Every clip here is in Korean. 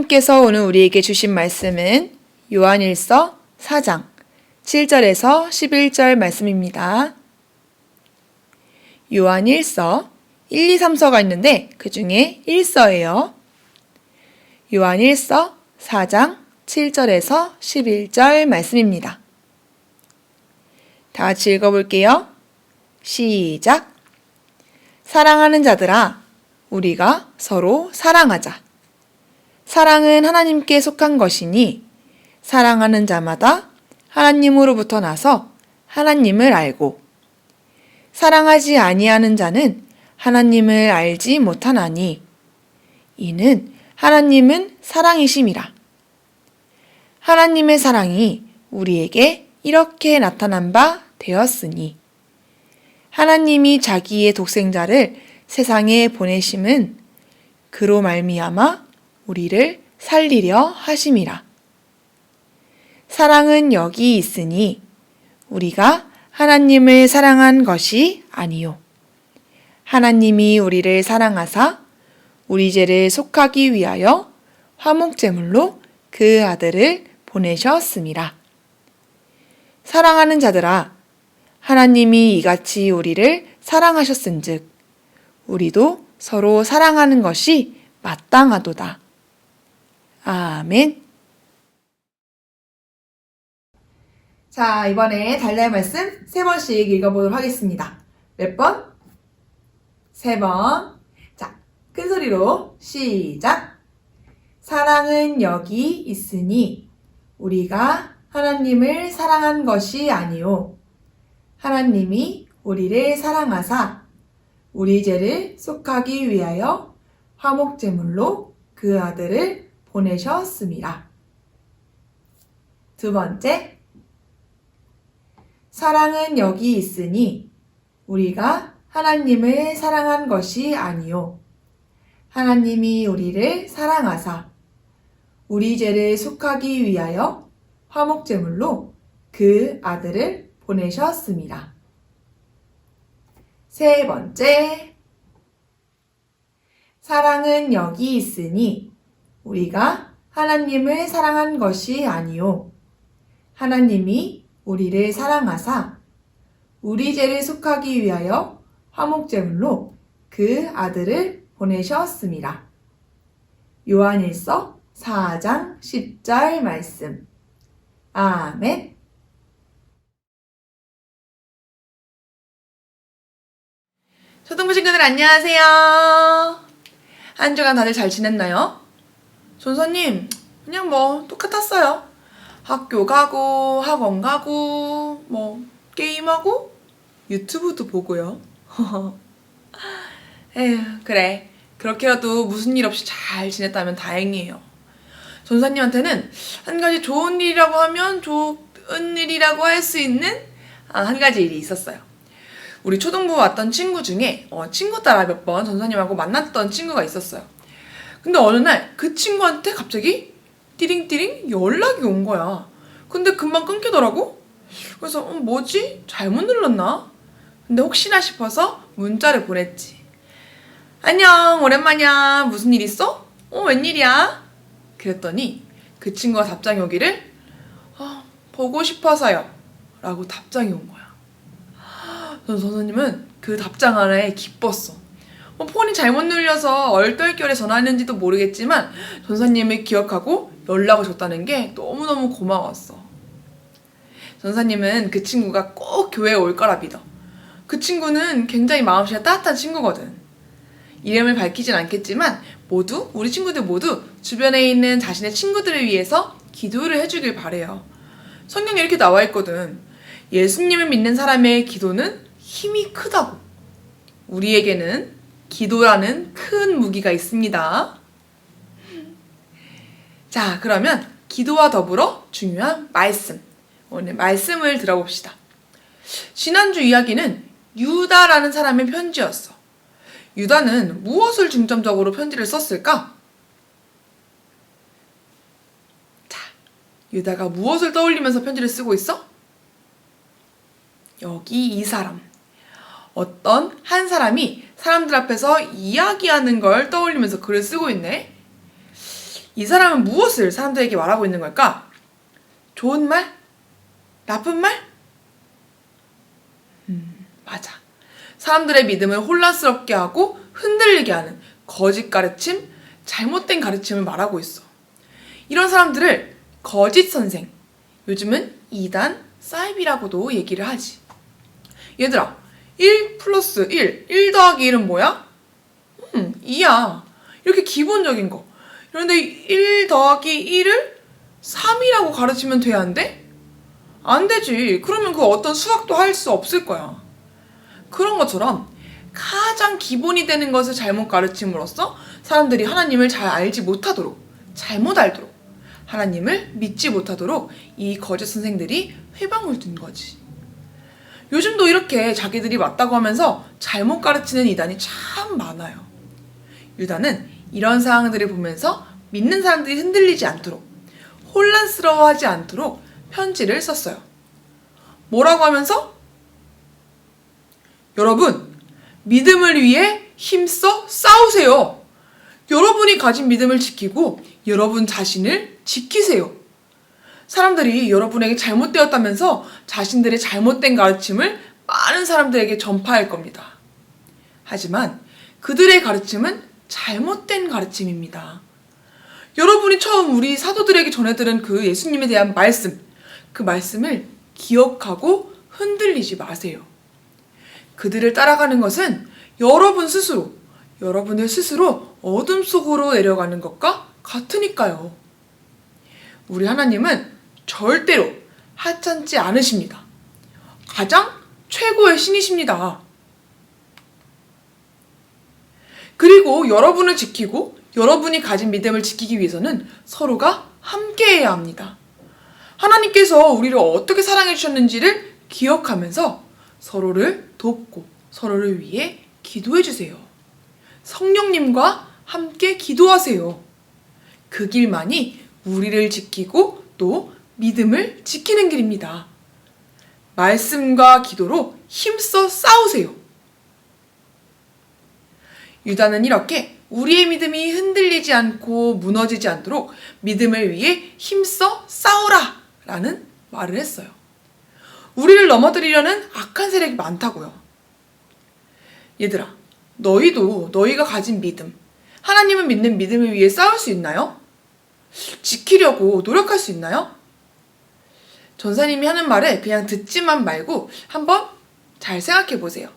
하나님께서 오늘 우리에게 주신 말씀은 요한일서 4장 7절에서 11절 말씀입니다. 요한일서 1, 2, 3서가 있는데 그 중에 1서예요. 요한일서 4장 7절에서 11절 말씀입니다. 다 같이 읽어볼게요. 시작! 사랑하는 자들아, 우리가 서로 사랑하자. 사랑은 하나님께 속한 것이니 사랑하는 자마다 하나님으로부터 나서 하나님을 알고 사랑하지 아니하는 자는 하나님을 알지 못하나니 이는 하나님은 사랑이심이라. 하나님의 사랑이 우리에게 이렇게 나타난 바 되었으니 하나님이 자기의 독생자를 세상에 보내심은 그로 말미암아 우리를 살리려 하심이라. 사랑은 여기 있으니 우리가 하나님을 사랑한 것이 아니요 하나님이 우리를 사랑하사 우리 죄를 속하기 위하여 화목제물로 그 아들을 보내셨음이라. 사랑하는 자들아, 하나님이 이같이 우리를 사랑하셨은즉 우리도 서로 사랑하는 것이 마땅하도다. 아멘. 자, 이번에 달라의 말씀 3번씩 읽어보도록 하겠습니다. 몇 번? 3번. 자, 큰 소리로 시작! 사랑은 여기 있으니 우리가 하나님을 사랑한 것이 아니요 하나님이 우리를 사랑하사 우리 죄를 속하기 위하여 화목제물로 그 아들을 보내셨음이라. 2번째, 사랑은 여기 있으니 우리가 하나님을 사랑한 것이 아니요 하나님이 우리를 사랑하사 우리 죄를 속하기 위하여 화목제물로 그 아들을 보내셨음이라. 3번째, 사랑은 여기 있으니 우리가 하나님을 사랑한 것이 아니요 하나님이 우리를 사랑하사 우리 죄를 속하기 위하여 화목제물로 그 아들을 보내셨음이라. 요한일서 4장 10절 말씀. 아멘. 초등부 친구들 안녕하세요. 한 주간 다들 잘 지냈나요? 전사님, 그냥 뭐 똑같았어요. 학교 가고 학원 가고 뭐 게임하고 유튜브도 보고요. 에휴, 그래. 그렇게라도 무슨 일 없이 잘 지냈다면 다행이에요. 전사님한테는 한 가지 좋은 일이라고 하면 좋은 일이라고 할 수 있는 한 가지 일이 있었어요. 우리 초등부 왔던 친구 중에 친구 따라 몇 번 전사님하고 만났던 친구가 있었어요. 근데 어느 날 그 친구한테 갑자기 띠링띠링 연락이 온 거야. 근데 금방 끊기더라고? 그래서 뭐지? 잘못 눌렀나? 근데 혹시나 싶어서 문자를 보냈지. 안녕, 오랜만이야. 무슨 일 있어? 웬일이야? 그랬더니 그 친구가 답장이 오기를 보고 싶어서요 라고 답장이 온 거야. 선생님은 그 답장 하나에 기뻤어. 폰이 잘못 눌려서 얼떨결에 전화했는지도 모르겠지만 전사님을 기억하고 연락을 줬다는 게 너무너무 고마웠어. 전사님은 그 친구가 꼭 교회에 올 거라 믿어. 그 친구는 굉장히 마음씨가 따뜻한 친구거든. 이름을 밝히진 않겠지만 우리 친구들 모두 주변에 있는 자신의 친구들을 위해서 기도를 해주길 바래요. 성경에 이렇게 나와 있거든. 예수님을 믿는 사람의 기도는 힘이 크다고. 우리에게는 기도라는 큰 무기가 있습니다. 자, 그러면 기도와 더불어 중요한 말씀. 오늘 말씀을 들어봅시다. 지난주 이야기는 유다라는 사람의 편지였어. 유다는 무엇을 중점적으로 편지를 썼을까? 자, 유다가 무엇을 떠올리면서 편지를 쓰고 있어? 여기 이 사람. 어떤 한 사람이 사람들 앞에서 이야기하는 걸 떠올리면서 글을 쓰고 있네. 이 사람은 무엇을 사람들에게 말하고 있는 걸까? 좋은 말? 나쁜 말? 맞아. 사람들의 믿음을 혼란스럽게 하고 흔들리게 하는 거짓 가르침, 잘못된 가르침을 말하고 있어. 이런 사람들을 거짓 선생, 요즘은 이단, 사이비라고도 얘기를 하지. 얘들아, 1 플러스 1 더하기 1은 뭐야? 2야. 이렇게 기본적인 거. 그런데 1 더하기 1을 3이라고 가르치면 돼야 안 돼? 안 되지. 그러면 그 어떤 수학도 할 수 없을 거야. 그런 것처럼 가장 기본이 되는 것을 잘못 가르침으로써 사람들이 하나님을 잘 알지 못하도록, 잘못 알도록, 하나님을 믿지 못하도록 이 거짓 선생들이 회방을 둔 거지. 요즘도 이렇게 자기들이 맞다고 하면서 잘못 가르치는 이단이 참 많아요. 유다는 이런 상황들을 보면서 믿는 사람들이 흔들리지 않도록, 혼란스러워하지 않도록 편지를 썼어요. 뭐라고 하면서? 여러분, 믿음을 위해 힘써 싸우세요. 여러분이 가진 믿음을 지키고 여러분 자신을 지키세요. 사람들이 여러분에게 잘못되었다면서 자신들의 잘못된 가르침을 많은 사람들에게 전파할 겁니다. 하지만 그들의 가르침은 잘못된 가르침입니다. 여러분이 처음 우리 사도들에게 전해들은 그 예수님에 대한 말씀, 그 말씀을 기억하고 흔들리지 마세요. 그들을 따라가는 것은 여러분들 스스로 어둠 속으로 내려가는 것과 같으니까요. 우리 하나님은 절대로 하찮지 않으십니다. 가장 최고의 신이십니다. 그리고 여러분을 지키고 여러분이 가진 믿음을 지키기 위해서는 서로가 함께해야 합니다. 하나님께서 우리를 어떻게 사랑해 주셨는지를 기억하면서 서로를 돕고 서로를 위해 기도해 주세요. 성령님과 함께 기도하세요. 그 길만이 우리를 지키고 또 믿음을 지키는 길입니다. 말씀과 기도로 힘써 싸우세요. 유다는 이렇게 우리의 믿음이 흔들리지 않고 무너지지 않도록 믿음을 위해 힘써 싸우라 라는 말을 했어요. 우리를 넘어뜨리려는 악한 세력이 많다고요. 얘들아, 너희도 너희가 가진 믿음, 하나님을 믿는 믿음을 위해 싸울 수 있나요? 지키려고 노력할 수 있나요? 전사님이 하는 말을 그냥 듣지만 말고 한번 잘 생각해 보세요.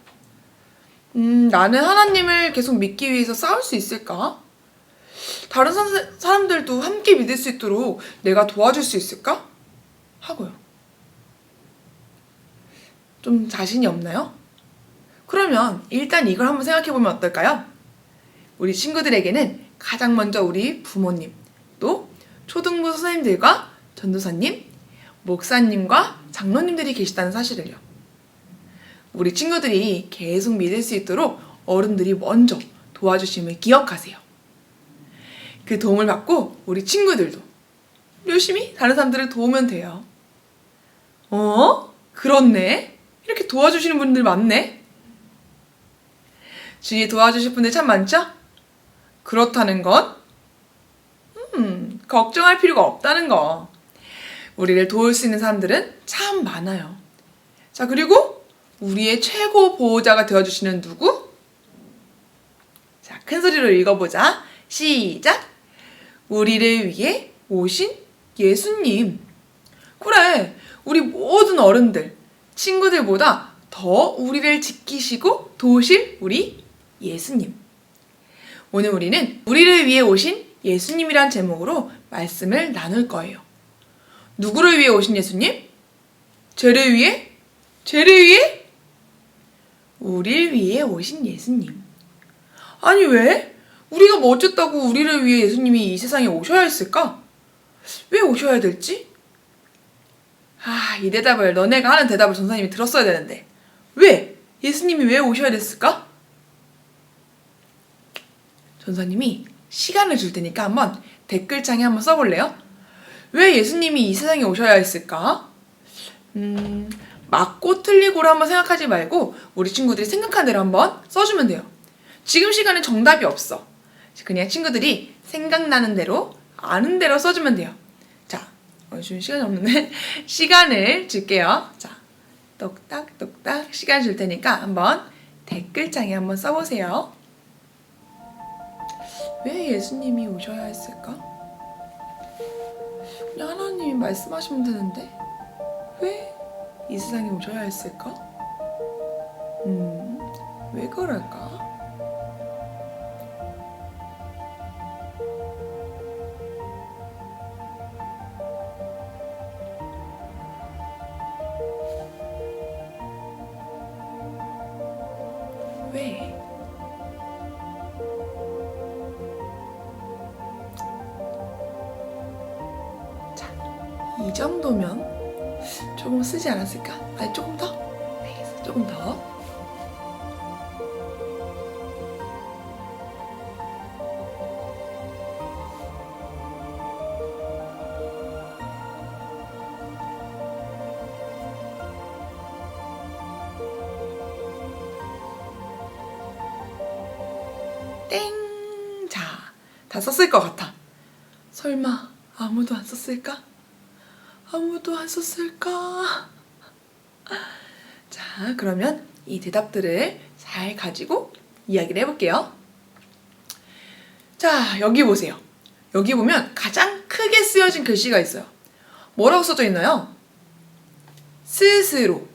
나는 하나님을 계속 믿기 위해서 싸울 수 있을까? 다른 사람들도 함께 믿을 수 있도록 내가 도와줄 수 있을까? 하고요. 좀 자신이 없나요? 그러면 일단 이걸 한번 생각해 보면 어떨까요? 우리 친구들에게는 가장 먼저 우리 부모님, 또 초등부 선생님들과 전도사님, 목사님과 장로님들이 계시다는 사실을요. 우리 친구들이 계속 믿을 수 있도록 어른들이 먼저 도와주심을 기억하세요. 그 도움을 받고 우리 친구들도 열심히 다른 사람들을 도우면 돼요. 그렇네. 이렇게 도와주시는 분들 많네. 주위에 도와주실 분들 참 많죠? 그렇다는 건 걱정할 필요가 없다는 거. 우리를 도울 수 있는 사람들은 참 많아요. 자, 그리고 우리의 최고 보호자가 되어주시는 누구? 자, 큰 소리로 읽어보자. 시작! 우리를 위해 오신 예수님. 그래, 우리 모든 어른들, 친구들보다 더 우리를 지키시고 도우실 우리 예수님. 오늘 우리는 우리를 위해 오신 예수님이란 제목으로 말씀을 나눌 거예요. 누구를 위해 오신 예수님? 죄를 위해? 죄를 위해? 우리를 위해 오신 예수님. 아니 왜? 우리가 뭐 어쨌다고 우리를 위해 예수님이 이 세상에 오셔야 했을까? 왜 오셔야 될지? 이 대답을, 너네가 하는 대답을 전사님이 들었어야 되는데 왜? 예수님이 왜 오셔야 됐을까? 전사님이 시간을 줄 테니까 한번 댓글창에 한번 써볼래요? 왜 예수님이 이 세상에 오셔야 했을까? 맞고 틀리고를 한번 생각하지 말고 우리 친구들이 생각한 대로 한번 써주면 돼요. 지금 시간에 정답이 없어. 그냥 친구들이 생각나는 대로 아는 대로 써주면 돼요. 자, 지금 시간이 없는데 시간을 줄게요. 자, 똑딱똑딱 시간 줄 테니까 한번 댓글창에 한번 써보세요. 왜 예수님이 오셔야 했을까? 그냥 하나님이 말씀하시면 되는데 왜 이 세상에 오셔야 했을까? 왜 그럴까? 왜? 자, 이 정도면 조금 쓰지 않았을까? 아니, 조금 더? 알겠어, 조금 더. 땡! 자, 다 썼을 것 같아. 설마 아무도 안 썼을까? 아무도 안 썼을까? 자, 그러면 이 대답들을 잘 가지고 이야기를 해볼게요. 자, 여기 보세요. 여기 보면 가장 크게 쓰여진 글씨가 있어요. 뭐라고 써져 있나요? 스스로.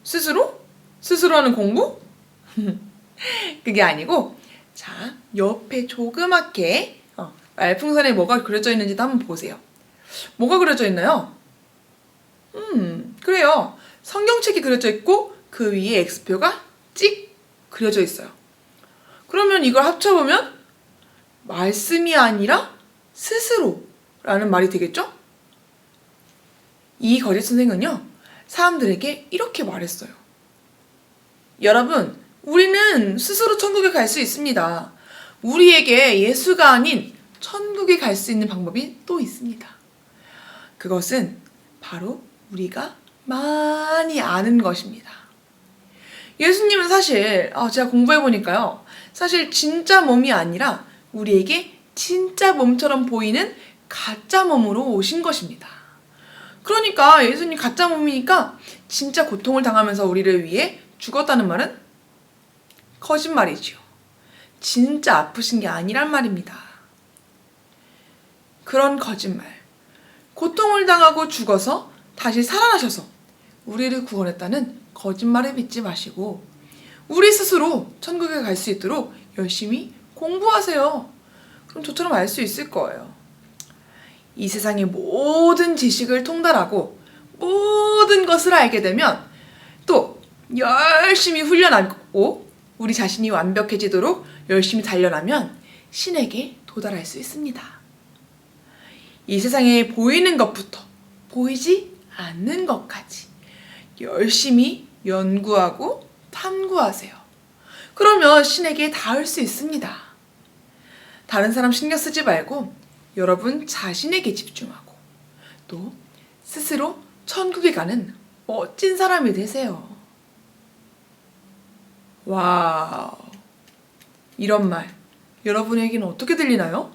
스스로? 스스로 하는 공부? 그게 아니고, 자, 옆에 조그맣게 말풍선에 뭐가 그려져 있는지도 한번 보세요. 뭐가 그려져 있나요? 그래요. 성경책이 그려져 있고 그 위에 X표가 찍 그려져 있어요. 그러면 이걸 합쳐보면 말씀이 아니라 스스로라는 말이 되겠죠? 이 거짓 선생은요, 사람들에게 이렇게 말했어요. 여러분, 우리는 스스로 천국에 갈 수 있습니다. 우리에게 예수가 아닌 천국에 갈 수 있는 방법이 또 있습니다. 그것은 바로 우리가 많이 아는 것입니다. 예수님은 사실 제가 공부해보니까요, 사실 진짜 몸이 아니라 우리에게 진짜 몸처럼 보이는 가짜 몸으로 오신 것입니다. 그러니까 예수님 가짜 몸이니까 진짜 고통을 당하면서 우리를 위해 죽었다는 말은 거짓말이지요. 진짜 아프신 게 아니란 말입니다. 그런 거짓말, 고통을 당하고 죽어서 다시 살아나셔서 우리를 구원했다는 거짓말을 믿지 마시고 우리 스스로 천국에 갈 수 있도록 열심히 공부하세요. 그럼 저처럼 알 수 있을 거예요. 이 세상의 모든 지식을 통달하고 모든 것을 알게 되면 또 열심히 훈련하고 우리 자신이 완벽해지도록 열심히 단련하면 신에게 도달할 수 있습니다. 이 세상에 보이는 것부터 보이지 않는 것까지 열심히 연구하고 탐구하세요. 그러면 신에게 닿을 수 있습니다. 다른 사람 신경 쓰지 말고 여러분 자신에게 집중하고 또 스스로 천국에 가는 멋진 사람이 되세요. 와우. 이런 말 여러분에게는 어떻게 들리나요?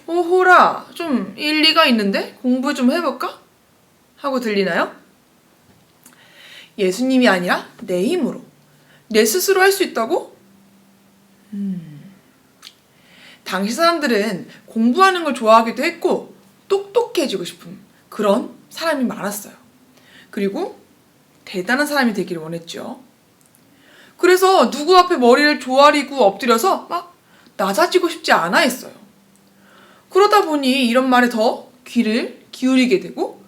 오호라, 좀 일리가 있는데? 공부 좀 해볼까? 하고 들리나요? 예수님이 아니라 내 힘으로, 내 스스로 할 수 있다고? 당시 사람들은 공부하는 걸 좋아하기도 했고 똑똑해지고 싶은 그런 사람이 많았어요. 그리고 대단한 사람이 되기를 원했죠. 그래서 누구 앞에 머리를 조아리고 엎드려서 막 낮아지고 싶지 않아 했어요. 그러다 보니 이런 말에 더 귀를 기울이게 되고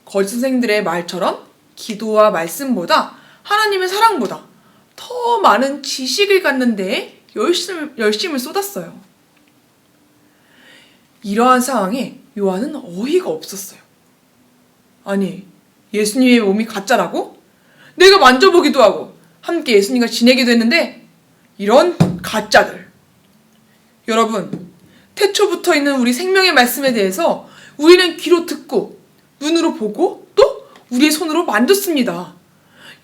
거짓 선생들의 말처럼 기도와 말씀보다 하나님의 사랑보다 더 많은 지식을 갖는 데에 열심을 쏟았어요. 이러한 상황에 요한은 어이가 없었어요. 아니, 예수님의 몸이 가짜라고? 내가 만져보기도 하고 함께 예수님과 지내기도 했는데 이런 가짜들. 여러분, 태초부터 있는 우리 생명의 말씀에 대해서 우리는 귀로 듣고 눈으로 보고 또 우리의 손으로 만졌습니다.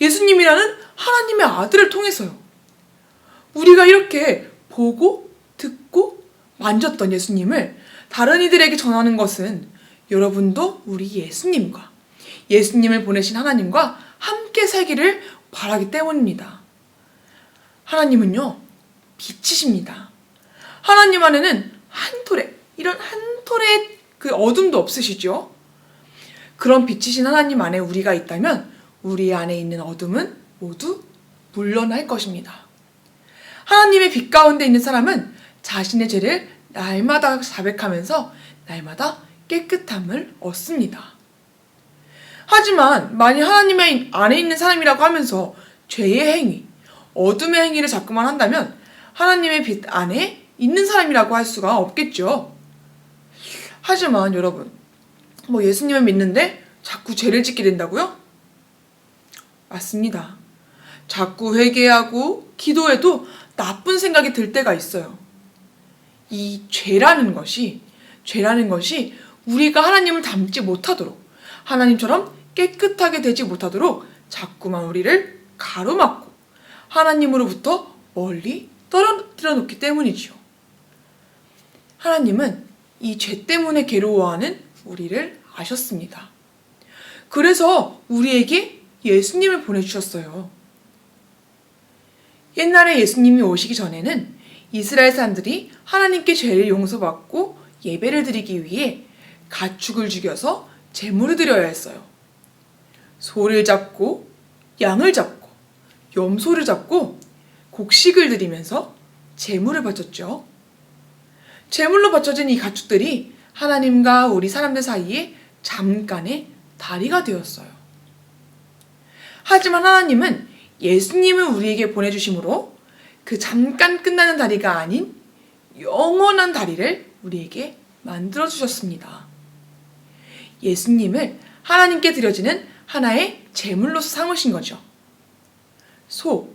예수님이라는 하나님의 아들을 통해서요. 우리가 이렇게 보고 듣고 만졌던 예수님을 다른 이들에게 전하는 것은 여러분도 우리 예수님을 보내신 하나님과 함께 살기를 바라기 때문입니다. 하나님은요, 빛이십니다. 하나님 안에는 이런 한 톨의 그 어둠도 없으시죠? 그런 빛이신 하나님 안에 우리가 있다면 우리 안에 있는 어둠은 모두 물러날 것입니다. 하나님의 빛 가운데 있는 사람은 자신의 죄를 날마다 자백하면서 날마다 깨끗함을 얻습니다. 하지만 만약 하나님의 안에 있는 사람이라고 하면서 죄의 행위, 어둠의 행위를 자꾸만 한다면 하나님의 빛 안에 있는 사람이라고 할 수가 없겠죠. 하지만 여러분, 예수님을 믿는데 자꾸 죄를 짓게 된다고요? 맞습니다. 자꾸 회개하고 기도해도 나쁜 생각이 들 때가 있어요. 이 죄라는 것이 우리가 하나님을 닮지 못하도록, 하나님처럼 깨끗하게 되지 못하도록 자꾸만 우리를 가로막고 하나님으로부터 멀리 떨어뜨려 놓기 때문이지요. 하나님은 이 죄 때문에 괴로워하는 우리를 아셨습니다. 그래서 우리에게 예수님을 보내주셨어요. 옛날에 예수님이 오시기 전에는 이스라엘 사람들이 하나님께 죄를 용서받고 예배를 드리기 위해 가축을 죽여서 제물을 드려야 했어요. 소를 잡고 양을 잡고 염소를 잡고 곡식을 드리면서 제물을 바쳤죠. 제물로 바쳐진 이 가축들이 하나님과 우리 사람들 사이에 잠깐의 다리가 되었어요. 하지만 하나님은 예수님을 우리에게 보내주심으로 그 잠깐 끝나는 다리가 아닌 영원한 다리를 우리에게 만들어주셨습니다. 예수님을 하나님께 드려지는 하나의 제물로서 삼으신 거죠. 소,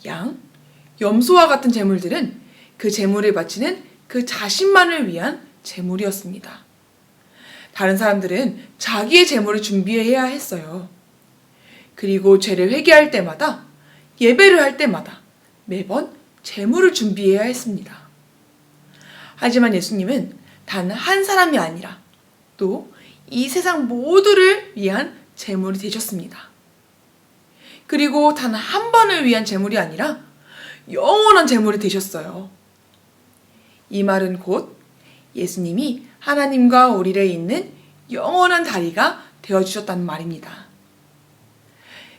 양, 염소와 같은 제물들은 그 제물을 바치는 그 자신만을 위한 제물이었습니다. 다른 사람들은 자기의 제물을 준비해야 했어요. 그리고 죄를 회개할 때마다, 예배를 할 때마다 매번 제물을 준비해야 했습니다. 하지만 예수님은 단 한 사람이 아니라 또 이 세상 모두를 위한 제물이 되셨습니다. 그리고 단 한 번을 위한 제물이 아니라 영원한 제물이 되셨어요. 이 말은 곧 예수님이 하나님과 우리를 잇는 영원한 다리가 되어주셨다는 말입니다.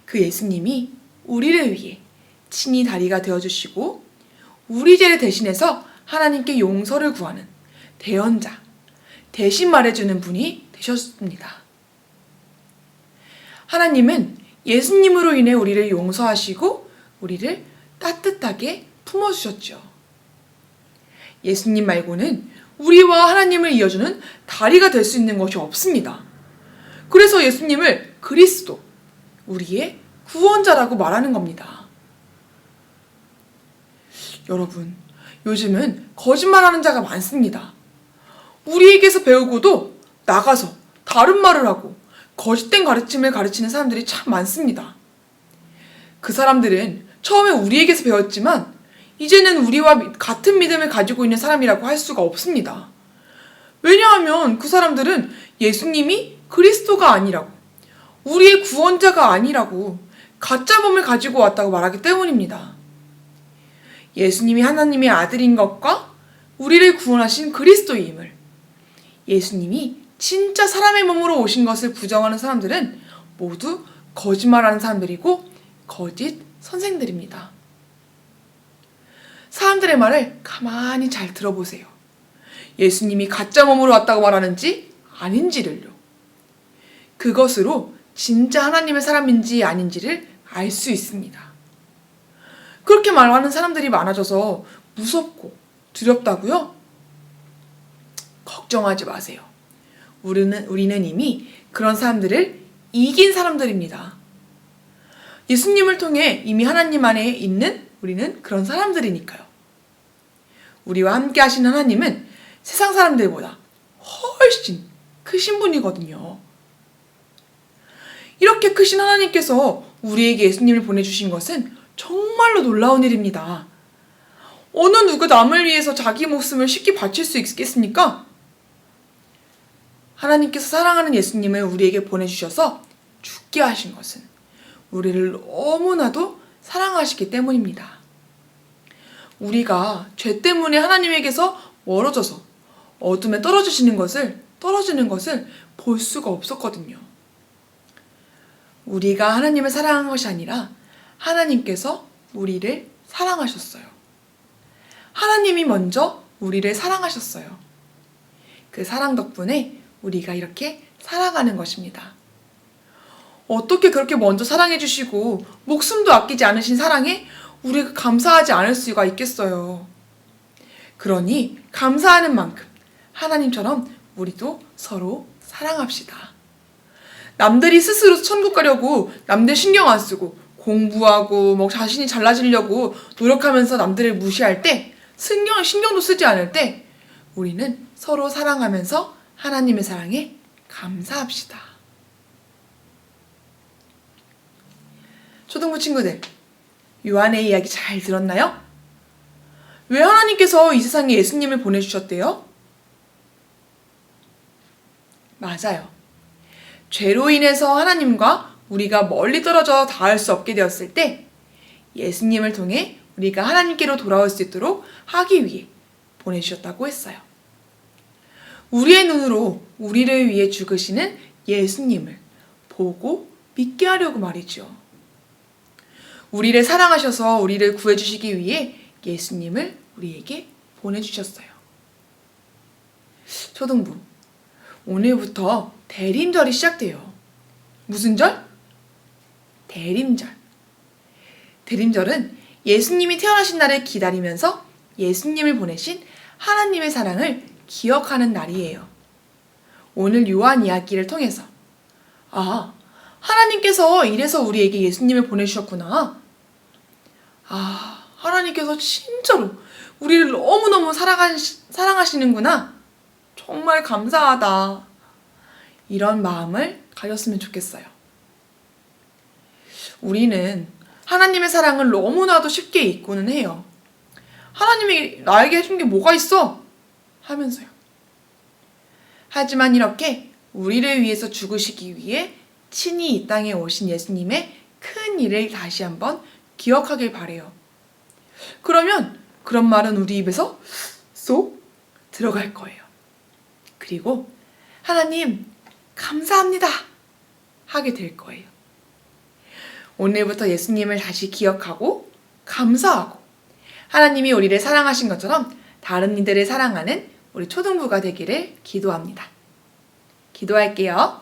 그 예수님이 우리를 위해 친히 다리가 되어주시고 우리 죄를 대신해서 하나님께 용서를 구하는 대언자, 대신 말해주는 분이 되셨습니다. 하나님은 예수님으로 인해 우리를 용서하시고 우리를 따뜻하게 품어주셨죠. 예수님 말고는 우리와 하나님을 이어주는 다리가 될 수 있는 것이 없습니다. 그래서 예수님을 그리스도, 우리의 구원자라고 말하는 겁니다. 여러분, 요즘은 거짓말하는 자가 많습니다. 우리에게서 배우고도 나가서 다른 말을 하고 거짓된 가르침을 가르치는 사람들이 참 많습니다. 그 사람들은 처음에 우리에게서 배웠지만 이제는 우리와 같은 믿음을 가지고 있는 사람이라고 할 수가 없습니다. 왜냐하면 그 사람들은 예수님이 그리스도가 아니라고, 우리의 구원자가 아니라고 가짜 몸을 가지고 왔다고 말하기 때문입니다. 예수님이 하나님의 아들인 것과 우리를 구원하신 그리스도임을, 예수님이 진짜 사람의 몸으로 오신 것을 부정하는 사람들은 모두 거짓말하는 사람들이고 거짓 선생들입니다. 사람들의 말을 가만히 잘 들어보세요. 예수님이 가짜 몸으로 왔다고 말하는지 아닌지를요. 그것으로 진짜 하나님의 사람인지 아닌지를 알 수 있습니다. 그렇게 말하는 사람들이 많아져서 무섭고 두렵다고요? 걱정하지 마세요. 우리는 이미 그런 사람들을 이긴 사람들입니다. 예수님을 통해 이미 하나님 안에 있는 우리는 그런 사람들이니까요. 우리와 함께 하신 하나님은 세상 사람들보다 훨씬 크신 분이거든요. 이렇게 크신 하나님께서 우리에게 예수님을 보내주신 것은 정말로 놀라운 일입니다. 어느 누가 남을 위해서 자기 목숨을 쉽게 바칠 수 있겠습니까? 하나님께서 사랑하는 예수님을 우리에게 보내주셔서 죽게 하신 것은 우리를 너무나도 사랑하시기 때문입니다. 우리가 죄 때문에 하나님에게서 멀어져서 어둠에 떨어지는 것을 볼 수가 없었거든요. 우리가 하나님을 사랑한 것이 아니라 하나님께서 우리를 사랑하셨어요. 하나님이 먼저 우리를 사랑하셨어요. 그 사랑 덕분에 우리가 이렇게 살아가는 것입니다. 어떻게 그렇게 먼저 사랑해 주시고 목숨도 아끼지 않으신 사랑에 우리가 감사하지 않을 수가 있겠어요. 그러니 감사하는 만큼 하나님처럼 우리도 서로 사랑합시다. 남들이 스스로 천국 가려고 남들 신경 안 쓰고 공부하고 자신이 잘나지려고 노력하면서 남들을 무시할 때 신경도 쓰지 않을 때 우리는 서로 사랑하면서 하나님의 사랑에 감사합시다. 초등부 친구들, 요한의 이야기 잘 들었나요? 왜 하나님께서 이 세상에 예수님을 보내주셨대요? 맞아요. 죄로 인해서 하나님과 우리가 멀리 떨어져 닿을 수 없게 되었을 때 예수님을 통해 우리가 하나님께로 돌아올 수 있도록 하기 위해 보내주셨다고 했어요. 우리의 눈으로 우리를 위해 죽으시는 예수님을 보고 믿게 하려고 말이죠. 우리를 사랑하셔서 우리를 구해주시기 위해 예수님을 우리에게 보내주셨어요. 초등부, 오늘부터 대림절이 시작돼요. 무슨 절? 대림절. 대림절은 예수님이 태어나신 날을 기다리면서 예수님을 보내신 하나님의 사랑을 기억하는 날이에요. 오늘 요한 이야기를 통해서 하나님께서 이래서 우리에게 예수님을 보내주셨구나. 하나님께서 진짜로 우리를 너무너무 사랑하시는구나. 정말 감사하다. 이런 마음을 가졌으면 좋겠어요. 우리는 하나님의 사랑을 너무나도 쉽게 잊고는 해요. 하나님이 나에게 해준 게 뭐가 있어? 하면서요. 하지만 이렇게 우리를 위해서 죽으시기 위해 친히 이 땅에 오신 예수님의 큰 일을 다시 한번 기억하길 바래요. 그러면 그런 말은 우리 입에서 쏙 들어갈 거예요. 그리고 하나님 감사합니다 하게 될 거예요. 오늘부터 예수님을 다시 기억하고 감사하고 하나님이 우리를 사랑하신 것처럼 다른 이들을 사랑하는 우리 초등부가 되기를 기도합니다. 기도할게요.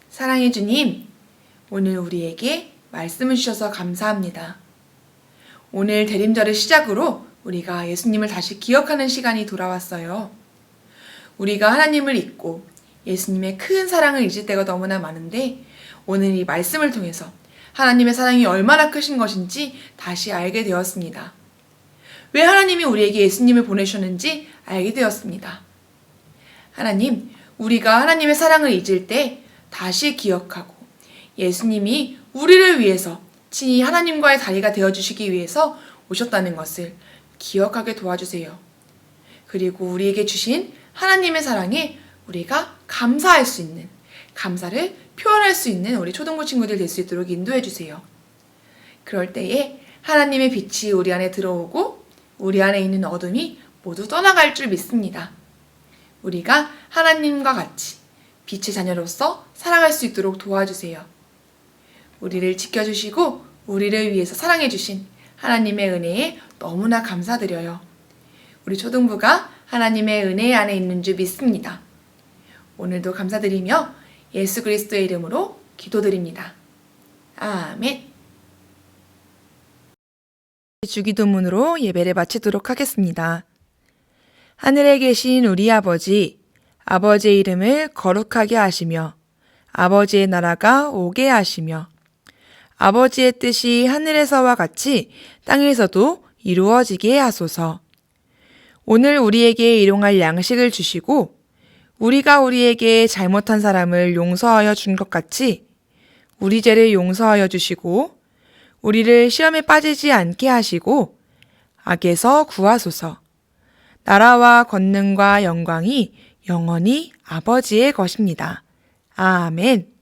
사랑해 주님, 오늘 우리에게 말씀을 주셔서 감사합니다. 오늘 대림절을 시작으로 우리가 예수님을 다시 기억하는 시간이 돌아왔어요. 우리가 하나님을 잊고 예수님의 큰 사랑을 잊을 때가 너무나 많은데 오늘 이 말씀을 통해서 하나님의 사랑이 얼마나 크신 것인지 다시 알게 되었습니다. 왜 하나님이 우리에게 예수님을 보내셨는지 알게 되었습니다. 하나님, 우리가 하나님의 사랑을 잊을 때 다시 기억하고 예수님이 우리를 위해서 친히 하나님과의 다리가 되어주시기 위해서 오셨다는 것을 기억하게 도와주세요. 그리고 우리에게 주신 하나님의 사랑에 우리가 감사할 수 있는, 감사를 표현할 수 있는 우리 초등부 친구들 될 수 있도록 인도해 주세요. 그럴 때에 하나님의 빛이 우리 안에 들어오고 우리 안에 있는 어둠이 모두 떠나갈 줄 믿습니다. 우리가 하나님과 같이 빛의 자녀로서 살아갈 수 있도록 도와주세요. 우리를 지켜주시고 우리를 위해서 사랑해 주신 하나님의 은혜에 너무나 감사드려요. 우리 초등부가 하나님의 은혜 안에 있는 줄 믿습니다. 오늘도 감사드리며 예수 그리스도의 이름으로 기도드립니다. 아멘. 주기도문으로 예배를 마치도록 하겠습니다. 하늘에 계신 우리 아버지, 아버지의 이름을 거룩하게 하시며 아버지의 나라가 오게 하시며 아버지의 뜻이 하늘에서와 같이 땅에서도 이루어지게 하소서. 오늘 우리에게 일용할 양식을 주시고 우리가 우리에게 잘못한 사람을 용서하여 준 것 같이 우리 죄를 용서하여 주시고 우리를 시험에 빠지지 않게 하시고 악에서 구하소서. 나라와 권능과 영광이 영원히 아버지의 것입니다. 아멘.